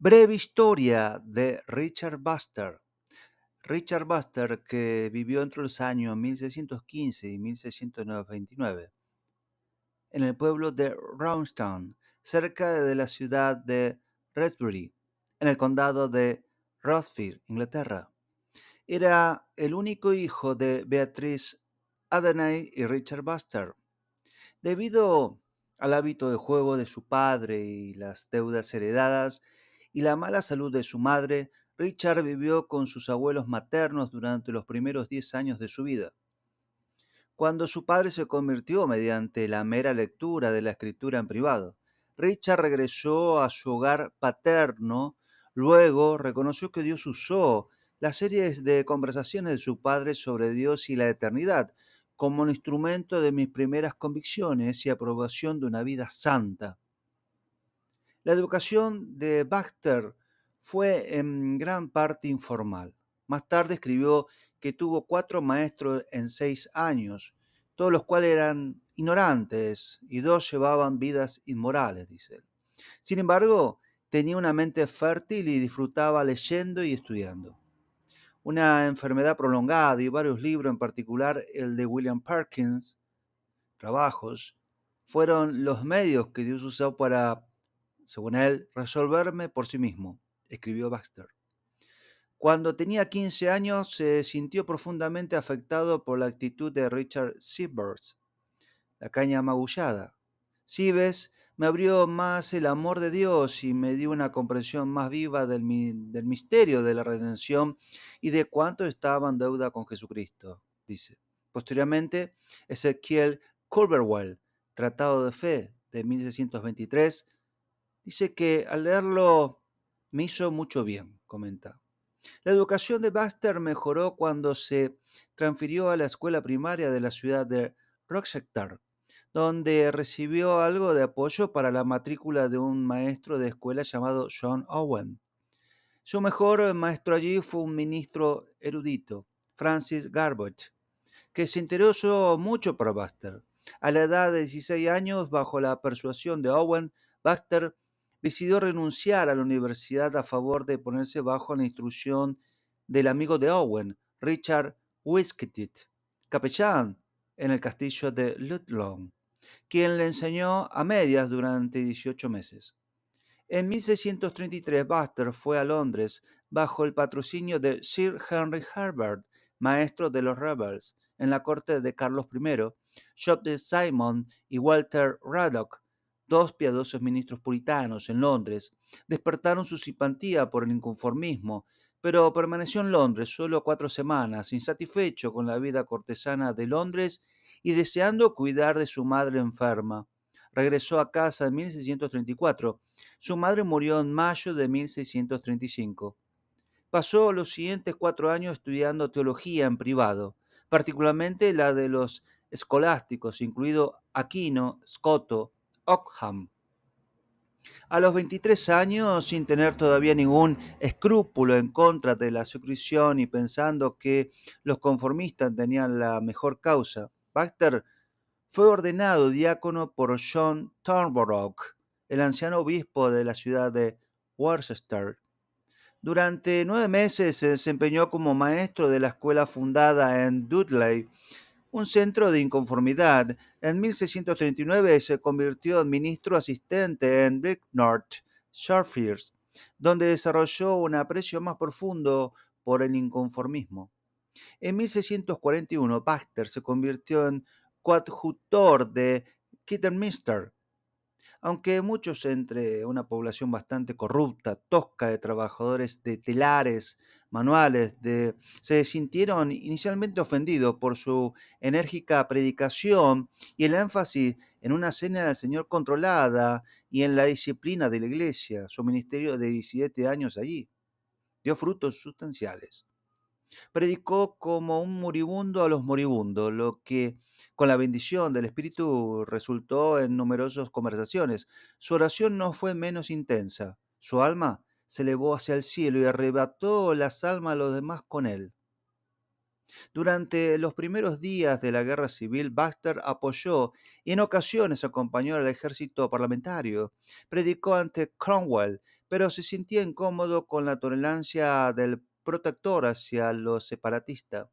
Breve historia de Richard Baxter. Richard Baxter, que vivió entre los años 1615 y 1629 en el pueblo de Roundstown, cerca de la ciudad de Redbury, en el condado de Rothfield, Inglaterra. Era el único hijo de Beatrice Adeney y Richard Baxter. Debido al hábito de juego de su padre y las deudas heredadas y la mala salud de su madre, Richard vivió con sus abuelos maternos durante los primeros 10 años de su vida. Cuando su padre se convirtió mediante la mera lectura de la escritura en privado, Richard regresó a su hogar paterno. Luego reconoció que Dios usó las series de conversaciones de su padre sobre Dios y la eternidad como un instrumento de mis primeras convicciones y aprobación de una vida santa. La educación de Baxter fue en gran parte informal. Más tarde escribió que tuvo 4 maestros en 6 años, todos los cuales eran ignorantes y 2 llevaban vidas inmorales, dice él. Sin embargo, tenía una mente fértil y disfrutaba leyendo y estudiando. Una enfermedad prolongada y varios libros, en particular el de William Perkins, trabajos, fueron los medios que Dios usó para, según él, resolverme por sí mismo, escribió Baxter. Cuando tenía 15 años se sintió profundamente afectado por la actitud de Richard Sievers, la caña magullada. Sives me abrió más el amor de Dios y me dio una comprensión más viva del misterio de la redención y de cuánto estaba en deuda con Jesucristo, dice. Posteriormente, Ezequiel Culverwell, Tratado de Fe de 1623, dice que al leerlo me hizo mucho bien, comenta. La educación de Baxter mejoró cuando se transfirió a la escuela primaria de la ciudad de Rochester, donde recibió algo de apoyo para la matrícula de un maestro de escuela llamado John Owen. Su mejor maestro allí fue un ministro erudito, Francis Garbutt, que se interesó mucho por Baxter. A la edad de 16 años, bajo la persuasión de Owen, Baxter decidió renunciar a la universidad a favor de ponerse bajo la instrucción del amigo de Owen, Richard Whiskett, capellán en el castillo de Ludlow, quien le enseñó a medias durante 18 meses. En 1633, Baxter fue a Londres bajo el patrocinio de Sir Henry Herbert, maestro de los Rebels, en la corte de Carlos I, Job de Simon y Walter Ruddock, dos piadosos ministros puritanos en Londres, despertaron su simpatía por el inconformismo, pero permaneció en Londres solo 4 semanas, insatisfecho con la vida cortesana de Londres y deseando cuidar de su madre enferma. Regresó a casa en 1634. Su madre murió en mayo de 1635. Pasó los siguientes 4 años estudiando teología en privado, particularmente la de los escolásticos, incluido Aquino, Scoto, Ockham. A los 23 años, sin tener todavía ningún escrúpulo en contra de la suscripción y pensando que los conformistas tenían la mejor causa, Baxter fue ordenado diácono por John Thornborough, el anciano obispo de la ciudad de Worcester. Durante 9 meses se desempeñó como maestro de la escuela fundada en Dudley, un centro de inconformidad. En 1639 se convirtió en ministro asistente en Bicknor, Shropshire, donde desarrolló un aprecio más profundo por el inconformismo. En 1641, Baxter se convirtió en coadjutor de Kidderminster, aunque muchos entre una población bastante corrupta, tosca de trabajadores de telares, manuales, se sintieron inicialmente ofendidos por su enérgica predicación y el énfasis en una cena del Señor controlada y en la disciplina de la iglesia. Su ministerio de 17 años allí dio frutos sustanciales. Predicó como un moribundo a los moribundos, lo que con la bendición del Espíritu resultó en numerosas conversaciones. Su oración no fue menos intensa. Su alma se elevó hacia el cielo y arrebató las almas a los demás con él. Durante los primeros días de la Guerra Civil, Baxter apoyó y en ocasiones acompañó al ejército parlamentario. Predicó ante Cromwell, pero se sentía incómodo con la tolerancia del protector hacia los separatistas.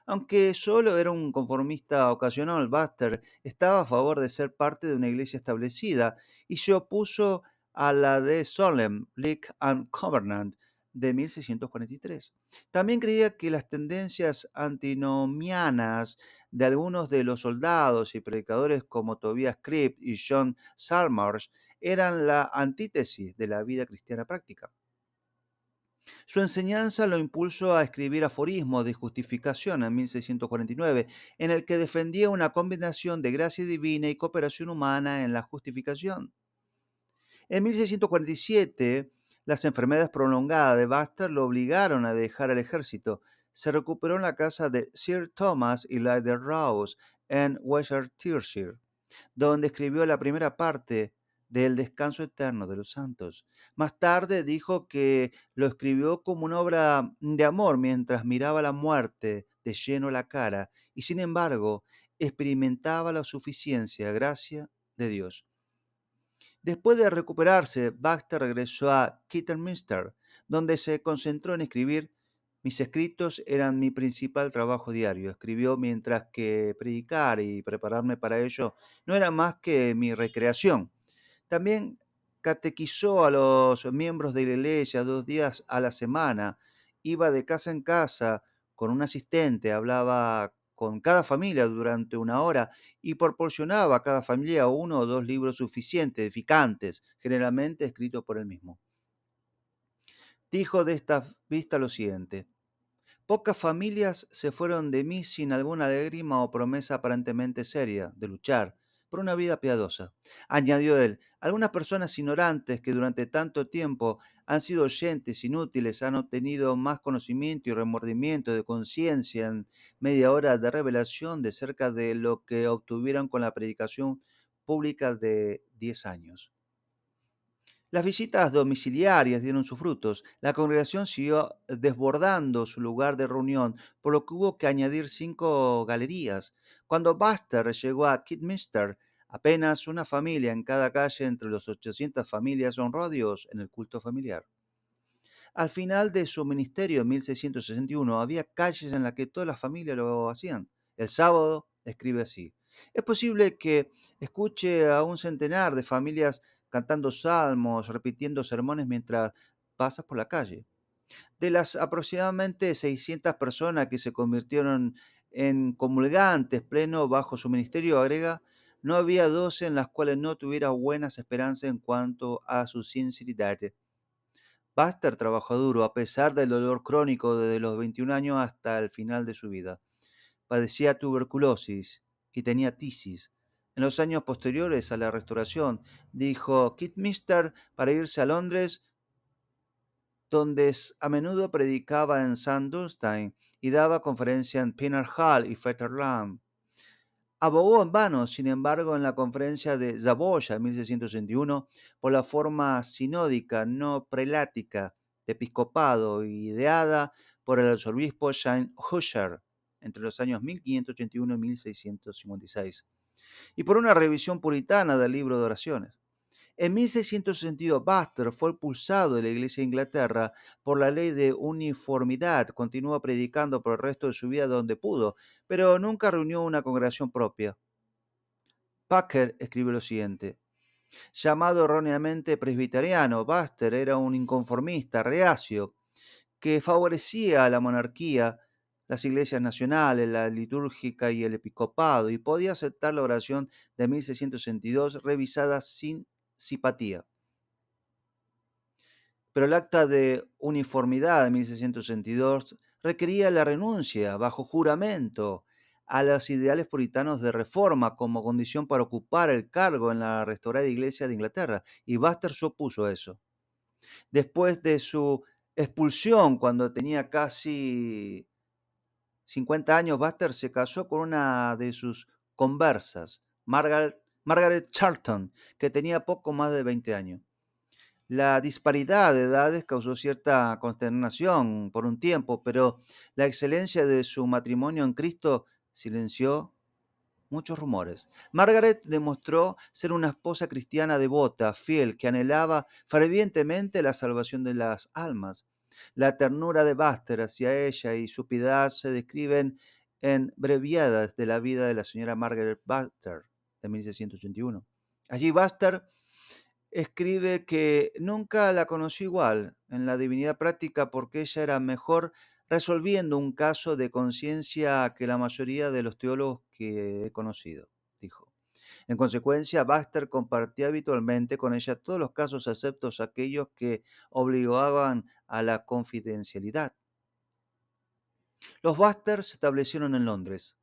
Aunque solo era un conformista ocasional, Baxter estaba a favor de ser parte de una iglesia establecida y se opuso a la de Solemn League and Covenant de 1643. También creía que las tendencias antinomianas de algunos de los soldados y predicadores como Tobias Cribb y John Salmars eran la antítesis de la vida cristiana práctica. Su enseñanza lo impulsó a escribir aforismos de justificación en 1649, en el que defendía una combinación de gracia divina y cooperación humana en la justificación. En 1647, las enfermedades prolongadas de Baxter lo obligaron a dejar el ejército. Se recuperó en la casa de Sir Thomas Elijah Rouse en Worcestershire, donde escribió la primera parte del Descanso Eterno de los Santos. Más tarde dijo que lo escribió como una obra de amor mientras miraba la muerte de lleno a la cara y sin embargo experimentaba la suficiencia, gracia de Dios. Después de recuperarse, Baxter regresó a Kidderminster, donde se concentró en escribir. Mis escritos eran mi principal trabajo diario. Escribió mientras que predicar y prepararme para ello no era más que mi recreación. También catequizó a los miembros de la iglesia 2 días a la semana. Iba de casa en casa con un asistente, hablaba con cada familia durante una hora y proporcionaba a cada familia uno o dos libros suficientes, edificantes, generalmente escritos por él mismo. Dijo de esta vista lo siguiente: pocas familias se fueron de mí sin alguna lágrima o promesa aparentemente seria de luchar por una vida piadosa. Añadió él, algunas personas ignorantes que durante tanto tiempo han sido oyentes inútiles han obtenido más conocimiento y remordimiento de conciencia en media hora de revelación de cerca de lo que obtuvieron con la predicación pública de 10 años. Las visitas domiciliarias dieron sus frutos. La congregación siguió desbordando su lugar de reunión, por lo que hubo que añadir 5 galerías. Cuando Baxter llegó a Kidminster, apenas una familia en cada calle entre las 800 familias honró a Dios en el culto familiar. Al final de su ministerio en 1661 había calles en las que todas las familias lo hacían. El sábado escribe así: es posible que escuche a un centenar de familias cantando salmos, repitiendo sermones mientras pasas por la calle. De las aproximadamente 600 personas que se convirtieron en comulgantes pleno bajo su ministerio, agrega, no había 12 en las cuales no tuviera buenas esperanzas en cuanto a su sinceridad. Baxter trabajó duro a pesar del dolor crónico desde los 21 años hasta el final de su vida. Padecía tuberculosis y tenía tisis. En los años posteriores a la restauración, dijo Kidminster para irse a Londres, donde a menudo predicaba en St. Dunstan y daba conferencias en Pinner Hall y Fetterland. Abogó en vano, sin embargo, en la conferencia de Zaboya en 1661 por la forma sinódica, no prelática, de episcopado ideada por el arzobispo Jane Husher entre los años 1581 y 1656, y por una revisión puritana del libro de oraciones. En 1662, Baxter fue expulsado de la Iglesia de Inglaterra por la ley de uniformidad. Continuó predicando por el resto de su vida donde pudo, pero nunca reunió una congregación propia. Packer escribe lo siguiente: llamado erróneamente presbiteriano, Baxter era un inconformista reacio que favorecía a la monarquía, las iglesias nacionales, la litúrgica y el episcopado, y podía aceptar la oración de 1662 revisada sin simpatía. Pero el acta de uniformidad de 1662 requería la renuncia, bajo juramento, a los ideales puritanos de reforma como condición para ocupar el cargo en la restaurada Iglesia de Inglaterra, y Baxter se opuso a eso. Después de su expulsión, cuando tenía casi 50 años, Baxter se casó con una de sus conversas, Margaret Charlton, que tenía poco más de 20 años. La disparidad de edades causó cierta consternación por un tiempo, pero la excelencia de su matrimonio en Cristo silenció muchos rumores. Margaret demostró ser una esposa cristiana devota, fiel, que anhelaba fervientemente la salvación de las almas. La ternura de Buster hacia ella y su piedad se describen en Breviadas de la vida de la señora Margaret Buster de 1681. Allí Buster escribe que nunca la conoció igual en la divinidad práctica porque ella era mejor resolviendo un caso de conciencia que la mayoría de los teólogos que he conocido, dijo. En consecuencia, Baxter compartía habitualmente con ella todos los casos excepto aquellos que obligaban a la confidencialidad. Los Baxter se establecieron en Londres.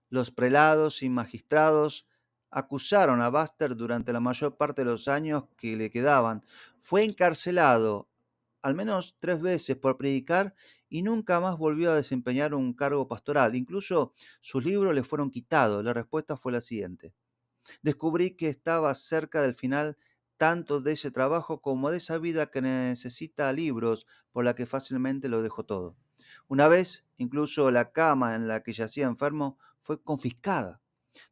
Los prelados y magistrados acusaron a Buster durante la mayor parte de los años que le quedaban. Fue encarcelado al menos 3 veces por predicar y nunca más volvió a desempeñar un cargo pastoral. Incluso sus libros le fueron quitados. La respuesta fue la siguiente. Descubrí que estaba cerca del final tanto de ese trabajo como de esa vida que necesita libros, por la que fácilmente lo dejó todo. Una vez, incluso la cama en la que yacía enfermo fue confiscada.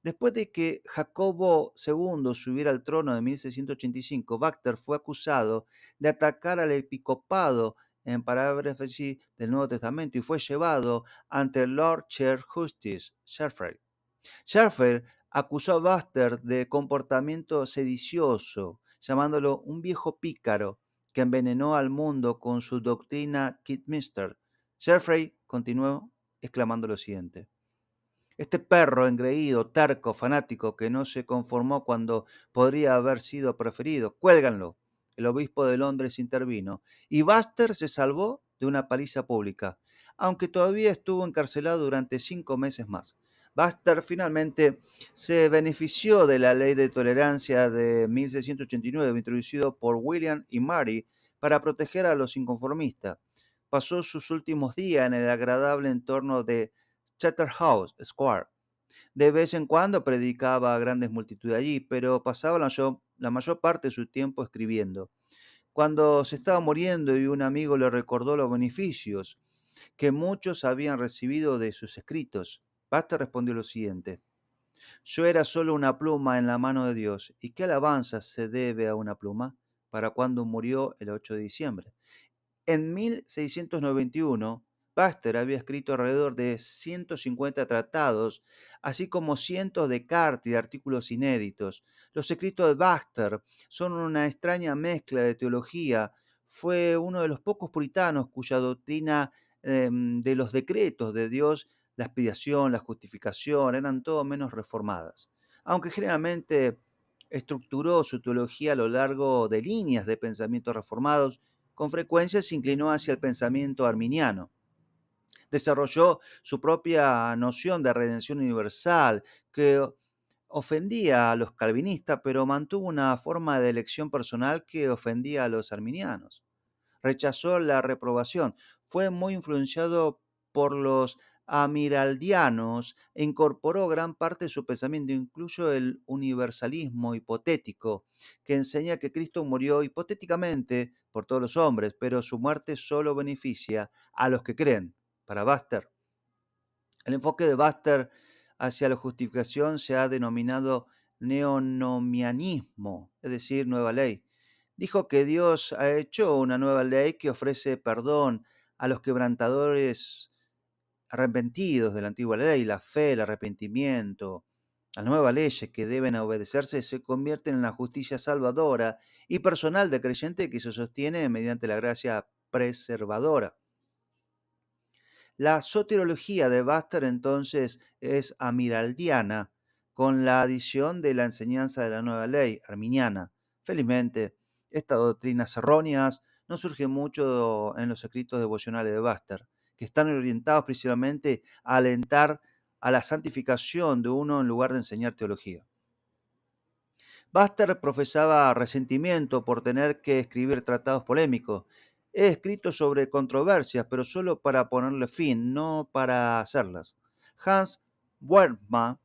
Después de que Jacobo II subiera al trono de 1685, Baxter fue acusado de atacar al episcopado en paráfrasis del Nuevo Testamento y fue llevado ante el Lord Chief Justice, Sherford. Schaeffer acusó a Buster de comportamiento sedicioso, llamándolo un viejo pícaro que envenenó al mundo con su doctrina Kidminster. Schaeffer continuó exclamando lo siguiente. Este perro engreído, terco, fanático, que no se conformó cuando podría haber sido preferido, cuélganlo. El obispo de Londres intervino y Buster se salvó de una paliza pública, aunque todavía estuvo encarcelado durante 5 meses más. Buster finalmente se benefició de la ley de tolerancia de 1689, introducido por William y Mary para proteger a los inconformistas. Pasó sus últimos días en el agradable entorno de Charterhouse Square. De vez en cuando predicaba a grandes multitudes allí, pero pasaba la mayor parte de su tiempo escribiendo. Cuando se estaba muriendo y un amigo le recordó los beneficios que muchos habían recibido de sus escritos, Pastor respondió lo siguiente. Yo era solo una pluma en la mano de Dios. ¿Y qué alabanza se debe a una pluma? Para cuando murió el 8 de diciembre. En 1691, Baxter había escrito alrededor de 150 tratados, así como cientos de cartas y artículos inéditos. Los escritos de Baxter son una extraña mezcla de teología. Fue uno de los pocos puritanos cuya doctrina de los decretos de Dios, la expiación, la justificación, eran todo menos reformadas. Aunque generalmente estructuró su teología a lo largo de líneas de pensamientos reformados, con frecuencia se inclinó hacia el pensamiento arminiano. Desarrolló su propia noción de redención universal que ofendía a los calvinistas, pero mantuvo una forma de elección personal que ofendía a los arminianos. Rechazó la reprobación. Fue muy influenciado por los amiraldianos e incorporó gran parte de su pensamiento, incluso el universalismo hipotético, que enseña que Cristo murió hipotéticamente por todos los hombres, pero su muerte solo beneficia a los que creen. Para Buster, el enfoque de Buster hacia la justificación se ha denominado neonomianismo, es decir, nueva ley. Dijo que Dios ha hecho una nueva ley que ofrece perdón a los quebrantadores arrepentidos de la antigua ley, la fe, el arrepentimiento. Las nuevas leyes que deben obedecerse se convierten en la justicia salvadora y personal del creyente que se sostiene mediante la gracia preservadora. La soteriología de Buster entonces es amiraldiana, con la adición de la enseñanza de la nueva ley arminiana. Felizmente, estas doctrinas erróneas no surgen mucho en los escritos devocionales de Buster, que están orientados principalmente a alentar a la santificación de uno en lugar de enseñar teología. Buster profesaba resentimiento por tener que escribir tratados polémicos. He escrito sobre controversias, pero solo para ponerle fin, no para hacerlas. Hans Werthmann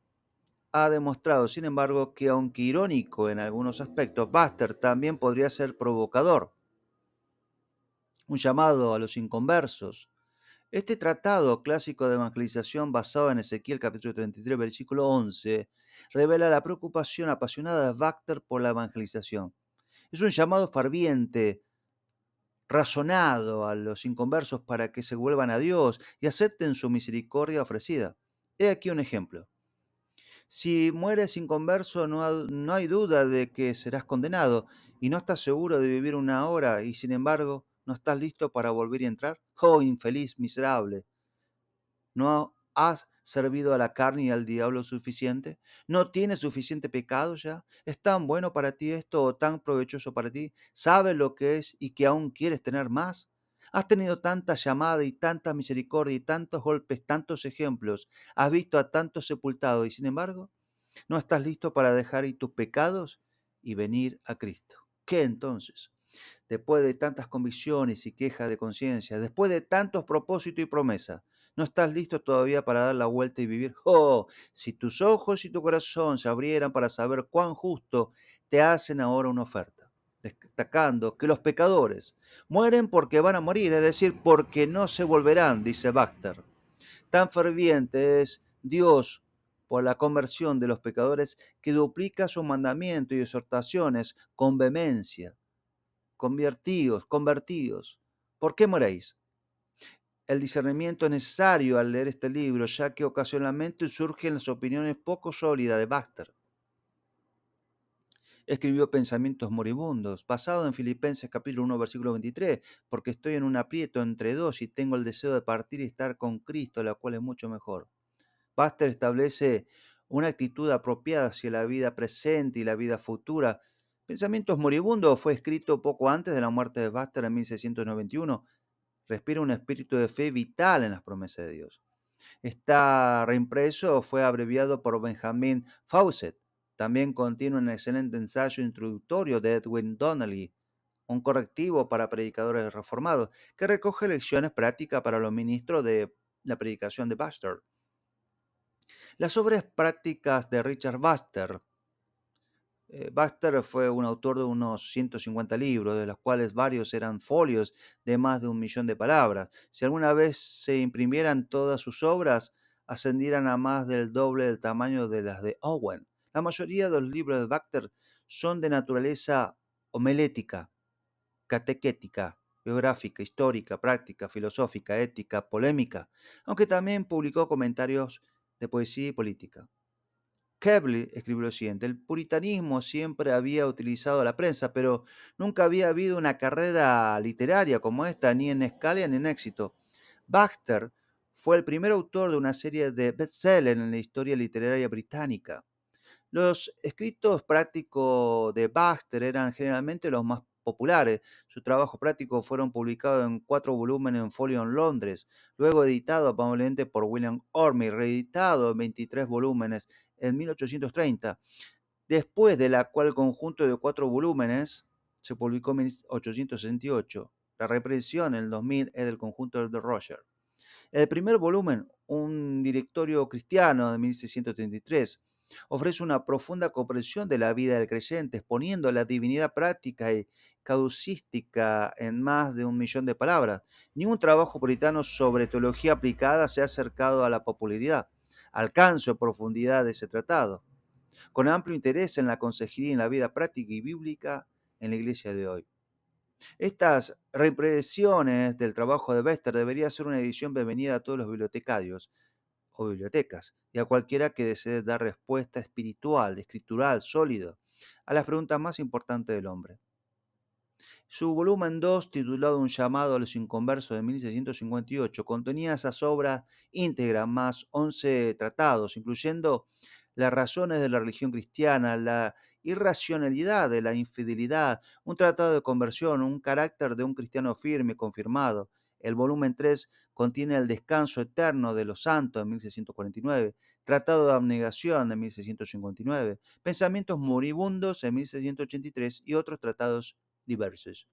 ha demostrado, sin embargo, que aunque irónico en algunos aspectos, Buster también podría ser provocador, un llamado a los inconversos. Este tratado clásico de evangelización basado en Ezequiel capítulo 33, versículo 11, revela la preocupación apasionada de Buster por la evangelización. Es un llamado ferviente, razonado a los inconversos para que se vuelvan a Dios y acepten su misericordia ofrecida. He aquí un ejemplo. Si mueres inconverso, no hay duda de que serás condenado y no estás seguro de vivir una hora y sin embargo no estás listo para volver y entrar. Oh, infeliz, miserable. ¿No has servido a la carne y al diablo suficiente? ¿No tienes suficiente pecado ya? ¿Es tan bueno para ti esto o tan provechoso para ti? ¿Sabes lo que es y que aún quieres tener más? Has tenido tanta llamada y tanta misericordia y tantos golpes, tantos ejemplos. Has visto a tantos sepultados y sin embargo no estás listo para dejar ir tus pecados y venir a Cristo. ¿Qué entonces? Después de tantas convicciones y quejas de conciencia, después de tantos propósitos y promesas, ¿no estás listo todavía para dar la vuelta y vivir? Oh, si tus ojos y tu corazón se abrieran para saber cuán justo, te hacen ahora una oferta, destacando que los pecadores mueren porque van a morir, es decir, porque no se volverán, dice Baxter. Tan ferviente es Dios por la conversión de los pecadores que duplica sus mandamientos y exhortaciones con vehemencia. Convertíos, convertíos. ¿Por qué moréis? El discernimiento es necesario al leer este libro, ya que ocasionalmente surgen las opiniones poco sólidas de Baxter. Escribió Pensamientos moribundos, basado en Filipenses capítulo 1, versículo 23, porque estoy en un aprieto entre dos y tengo el deseo de partir y estar con Cristo, la cual es mucho mejor. Baxter establece una actitud apropiada hacia la vida presente y la vida futura. Pensamientos moribundos fue escrito poco antes de la muerte de Baxter en 1691. Respira un espíritu de fe vital en las promesas de Dios. Está reimpreso fue abreviado por Benjamin Fawcett. También contiene un excelente ensayo introductorio de Edwin Donnelly, un correctivo para predicadores reformados, que recoge lecciones prácticas para los ministros de la predicación de Baxter. Las obras prácticas de Richard Baxter. Baxter fue un autor de unos 150 libros, de los cuales varios eran folios de más de 1 millón de palabras. Si alguna vez se imprimieran todas sus obras, ascendieran a más del doble del tamaño de las de Owen. La mayoría de los libros de Baxter son de naturaleza homilética, catequética, biográfica, histórica, práctica, filosófica, ética, polémica, aunque también publicó comentarios de poesía y política. Keble escribió lo siguiente: el puritanismo siempre había utilizado la prensa, pero nunca había habido una carrera literaria como esta, ni en escala ni en éxito. Baxter fue el primer autor de una serie de bestsellers en la historia literaria británica. Los escritos prácticos de Baxter eran generalmente los más populares. Sus trabajos prácticos fueron publicados en 4 volúmenes en folio en Londres, luego editado amablemente por William Orme, reeditado en 23 volúmenes en 1830, después de la cual conjunto de 4 volúmenes se publicó en 1868. La represión en el 2000 es del conjunto de Roger. El primer volumen, un directorio cristiano de 1633, ofrece una profunda comprensión de la vida del creyente, exponiendo la divinidad práctica y causística en más de 1 millón de palabras. Ningún trabajo puritano sobre teología aplicada se ha acercado a la popularidad, alcance o profundidad de ese tratado, con amplio interés en la consejería y en la vida práctica y bíblica en la iglesia de hoy. Estas reimpresiones del trabajo de Bester debería ser una edición bienvenida a todos los bibliotecarios o bibliotecas y a cualquiera que desee dar respuesta espiritual, escritural, sólida a las preguntas más importantes del hombre. Su volumen 2, titulado Un llamado a los inconversos de 1658, contenía esas obras íntegras más 11 tratados, incluyendo las razones de la religión cristiana, la irracionalidad de la infidelidad, un tratado de conversión, un carácter de un cristiano firme, confirmado. El volumen 3 contiene el descanso eterno de los santos en 1649, tratado de abnegación en 1659, pensamientos moribundos en 1683 y otros tratados diversos.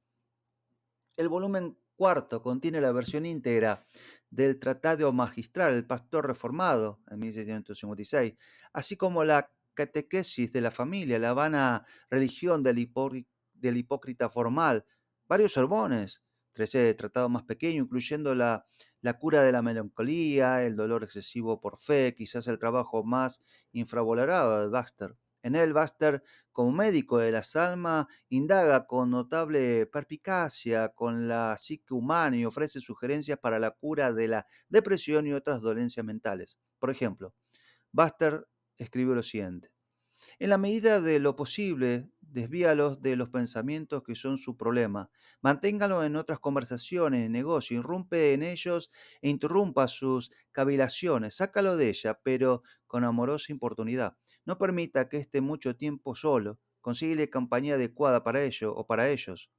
El volumen Cuarto, contiene la versión íntegra del Tratado Magistral del Pastor Reformado en 1656, así como la Catequesis de la Familia, la vana religión del hipócrita formal, varios sermones, 13 tratados más pequeños, incluyendo la cura de la melancolía, el dolor excesivo por fe, quizás el trabajo más infravalorado de Baxter. En él, Baxter, como médico de las almas, indaga con notable perspicacia con la psique humana y ofrece sugerencias para la cura de la depresión y otras dolencias mentales. Por ejemplo, Buster escribió lo siguiente: en la medida de lo posible, desvíalos de los pensamientos que son su problema. Manténgalo en otras conversaciones, en negocio, irrumpe en ellos e interrumpa sus cavilaciones. Sácalo de ella, pero con amorosa importunidad. No permita que esté mucho tiempo solo. Consíguele compañía adecuada para ello o para ellos.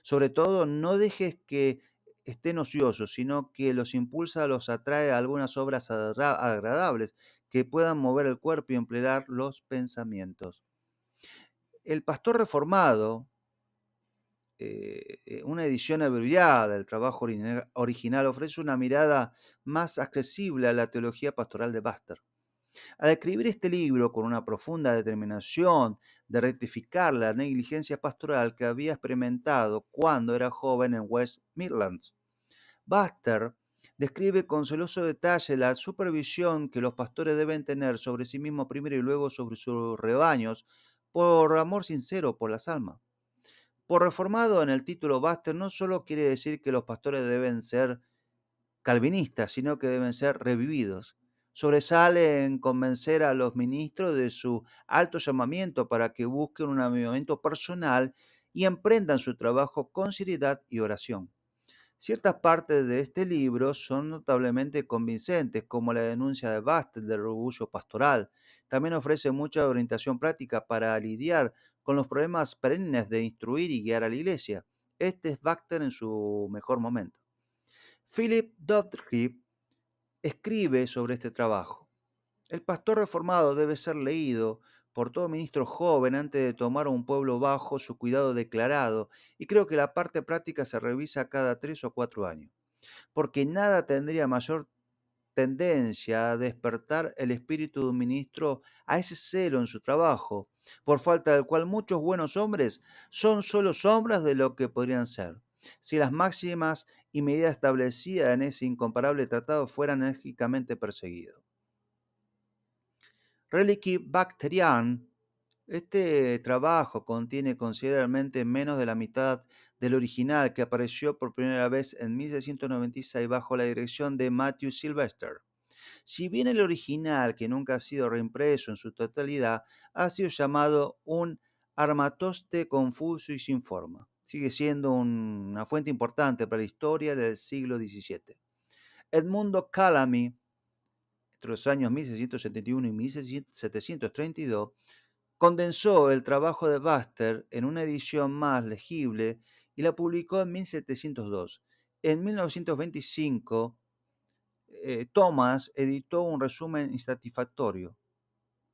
Sobre todo, no dejes que estén ociosos, sino que los impulsa, los atrae a algunas obras agradables que puedan mover el cuerpo y emplear los pensamientos. El Pastor Reformado, una edición abreviada del trabajo original, ofrece una mirada más accesible a la teología pastoral de Buster. Al escribir este libro con una profunda determinación de rectificar la negligencia pastoral que había experimentado cuando era joven en West Midlands, Buster describe con celoso detalle la supervisión que los pastores deben tener sobre sí mismos primero y luego sobre sus rebaños por amor sincero por las almas. Por reformado en el título, Buster no solo quiere decir que los pastores deben ser calvinistas, sino que deben ser revividos. Sobresale en convencer a los ministros de su alto llamamiento para que busquen un avivamiento personal y emprendan su trabajo con seriedad y oración. Ciertas partes de este libro son notablemente convincentes, como la denuncia de Bastel del orgullo pastoral. También ofrece mucha orientación práctica para lidiar con los problemas perennes de instruir y guiar a la iglesia. Este es Baxter en su mejor momento. Philip Doddridge escribe sobre este trabajo. El pastor reformado debe ser leído por todo ministro joven antes de tomar a un pueblo bajo su cuidado declarado, y creo que la parte práctica se revisa cada 3 o 4 años, porque nada tendría mayor tendencia a despertar el espíritu de un ministro a ese celo en su trabajo, por falta del cual muchos buenos hombres son solo sombras de lo que podrían ser, si las máximas y medidas establecidas en ese incomparable tratado fueran enérgicamente perseguidos. Reliquy Bacterian. Este trabajo contiene considerablemente menos de la mitad del original, que apareció por primera vez en 1696 bajo la dirección de Matthew Sylvester. Si bien el original, que nunca ha sido reimpreso en su totalidad, ha sido llamado un armatoste confuso y sin forma, sigue siendo una fuente importante para la historia del siglo XVII. Edmundo Calamy, entre los años 1671 y 1732, condensó el trabajo de Buster en una edición más legible y la publicó en 1702. En 1925, Thomas editó un resumen insatisfactorio,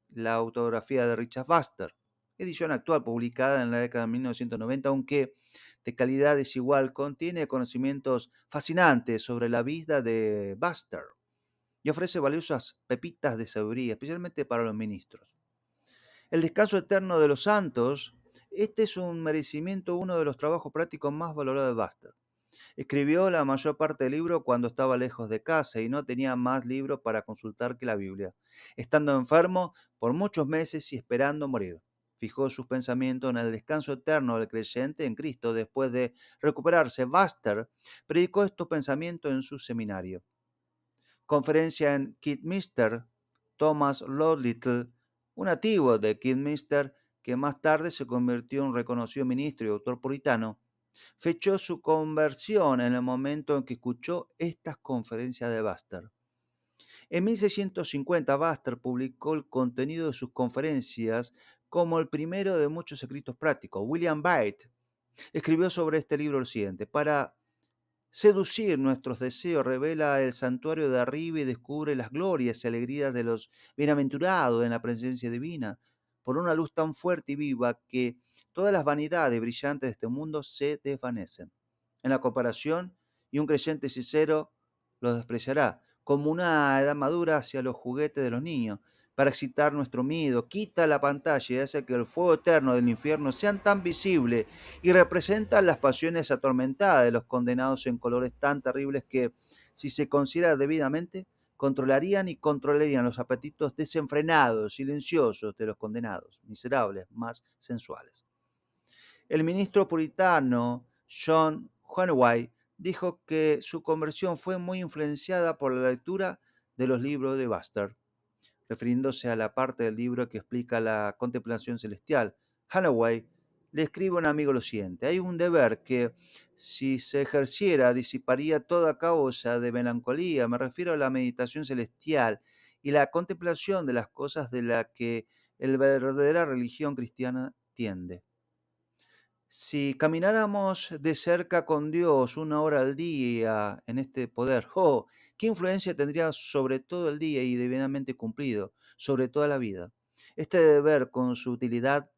la autografía de Richard Buster, edición actual publicada en la década de 1990, aunque de calidad desigual, contiene conocimientos fascinantes sobre la vida de Buster y ofrece valiosas pepitas de sabiduría, especialmente para los ministros. El descanso eterno de los santos, este es un merecimiento, uno de los trabajos prácticos más valorados de Buster. Escribió la mayor parte del libro cuando estaba lejos de casa y no tenía más libros para consultar que la Biblia, estando enfermo por muchos meses y esperando morir. Fijó sus pensamientos en el descanso eterno del creyente en Cristo. Después de recuperarse, Buster predicó estos pensamientos en su seminario. Conferencia en Kidminster. Thomas Lodlittle, un nativo de Kidminster que más tarde se convirtió en un reconocido ministro y autor puritano, fechó su conversión en el momento en que escuchó estas conferencias de Buster. En 1650, Buster publicó el contenido de sus conferencias como el primero de muchos escritos prácticos. William Bate escribió sobre este libro lo siguiente: para seducir nuestros deseos, revela el santuario de arriba y descubre las glorias y alegrías de los bienaventurados en la presencia divina, por una luz tan fuerte y viva que todas las vanidades brillantes de este mundo se desvanecen. En la comparación, y un creyente sincero los despreciará, como una edad madura hacia los juguetes de los niños, para excitar nuestro miedo. Quita la pantalla y hace que el fuego eterno del infierno sean tan visible y representan las pasiones atormentadas de los condenados en colores tan terribles que, si se considera debidamente, controlarían y controlarían los apetitos desenfrenados, silenciosos de los condenados, miserables, más sensuales. El ministro puritano John Conway dijo que su conversión fue muy influenciada por la lectura de los libros de Buster, refiriéndose a la parte del libro que explica la contemplación celestial. Halloway le escribe a un amigo lo siguiente: hay un deber que, si se ejerciera, disiparía toda causa de melancolía. Me refiero a la meditación celestial y la contemplación de las cosas de la que la verdadera religión cristiana tiende. Si camináramos de cerca con Dios 1 hora al día en este poder, ¡oh! ¿Qué influencia tendría sobre todo el día y debidamente cumplido, sobre toda la vida? Este deber, con su utilidad,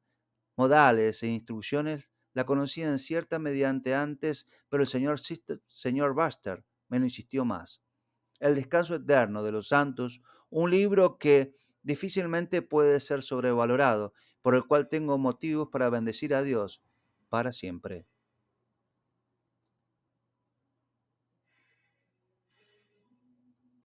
modales e instrucciones, la conocía en cierta mediante antes, pero el señor Buster me lo insistió más. El descanso eterno de los santos, un libro que difícilmente puede ser sobrevalorado, por el cual tengo motivos para bendecir a Dios para siempre.